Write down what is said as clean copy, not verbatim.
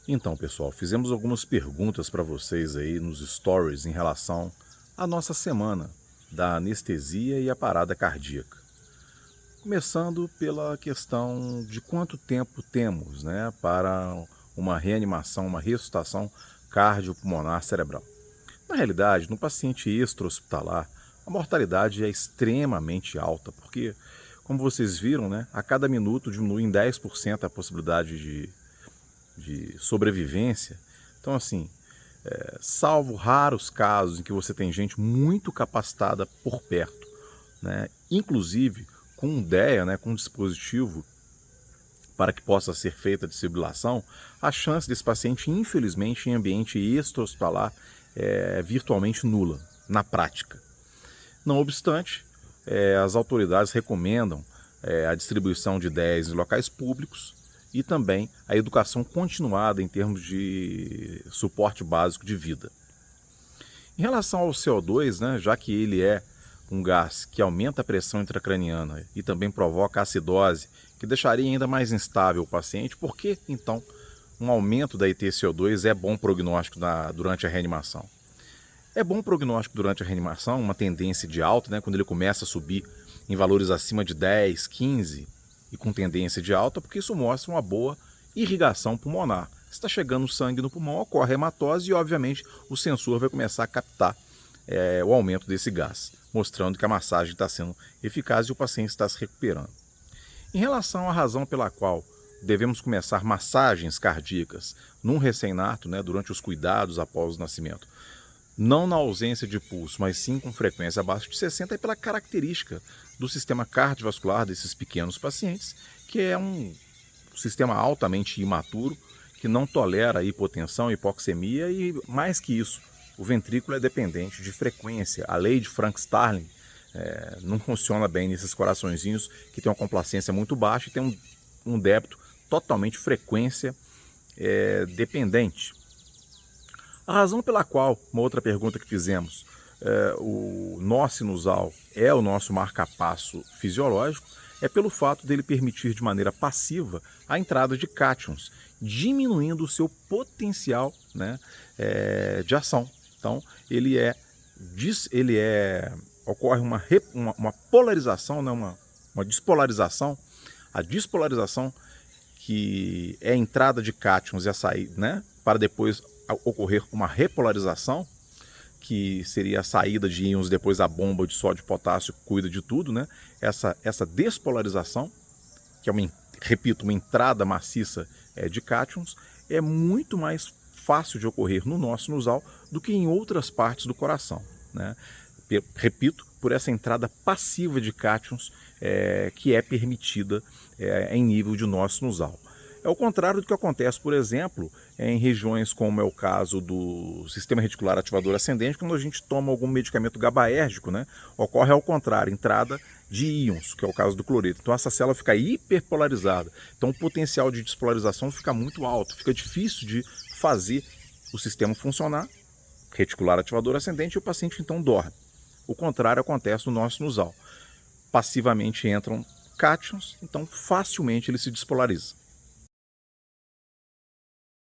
Então, pessoal, fizemos algumas perguntas para vocês aí nos stories em relação à nossa semana da anestesia e a parada cardíaca. Começando pela questão de quanto tempo temos, né, para uma reanimação, uma ressuscitação cardiopulmonar cerebral. Na realidade, no paciente extra-hospitalar, a mortalidade é extremamente alta, porque, como vocês viram, né, a cada minuto diminui em 10% a possibilidade de sobrevivência. Então, assim, salvo raros casos em que você tem gente muito capacitada por perto, né, inclusive com um DEA, né, com um dispositivo para que possa ser feita a desfibrilação, a chance desse paciente, infelizmente, em ambiente extra-hospitalar é virtualmente nula, na prática. Não obstante, as autoridades recomendam a distribuição de DEAs em locais públicos e também a educação continuada em termos de suporte básico de vida. Em relação ao CO2, né, já que ele é um gás que aumenta a pressão intracraniana e também provoca acidose, que deixaria ainda mais instável o paciente, por que então um aumento da EtCO2 é bom prognóstico durante a reanimação? É bom prognóstico durante a reanimação, uma tendência de alta, né, quando ele começa a subir em valores acima de 10, 15 e com tendência de alta, porque isso mostra uma boa irrigação pulmonar. Está chegando sangue no pulmão, ocorre hematose e, obviamente, o sensor vai começar a captar o aumento desse gás, mostrando que a massagem está sendo eficaz e o paciente está se recuperando. Em relação à razão pela qual devemos começar massagens cardíacas num recém-nato, né, durante os cuidados após o nascimento, não na ausência de pulso, mas sim com frequência abaixo de 60, é pela característica do sistema cardiovascular desses pequenos pacientes, que é um sistema altamente imaturo, que não tolera hipotensão, hipoxemia e, mais que isso, o ventrículo é dependente de frequência. A lei de Frank-Starling não funciona bem nesses coraçõezinhos que tem uma complacência muito baixa e tem um débito totalmente frequência dependente. A razão pela qual, uma outra pergunta que fizemos, o nó sinusal é o nosso marcapasso fisiológico, é pelo fato dele permitir de maneira passiva a entrada de cátions, diminuindo o seu potencial, né, de ação. Então, ocorre uma polarização, né, uma despolarização. A despolarização, que é a entrada de cátions e a saída, né, para depois ocorrer uma repolarização, que seria a saída de íons, depois a bomba de sódio e potássio que cuida de tudo, né? Essa despolarização, que é repito, uma entrada maciça de cátions, é muito mais fácil de ocorrer no nó sinusal do que em outras partes do coração, né? Repito, por essa entrada passiva de cátions que é permitida em nível de nó sinusal. É o contrário do que acontece, por exemplo, em regiões como é o caso do sistema reticular ativador ascendente, quando a gente toma algum medicamento GABAérgico, né? Ocorre ao contrário, entrada de íons, que é o caso do cloreto. Então essa célula fica hiperpolarizada, então o potencial de despolarização fica muito alto, fica difícil de fazer o sistema funcionar, reticular ativador ascendente, e o paciente então dorme. O contrário acontece no nó sinusal. Passivamente entram cátions, então facilmente ele se despolariza.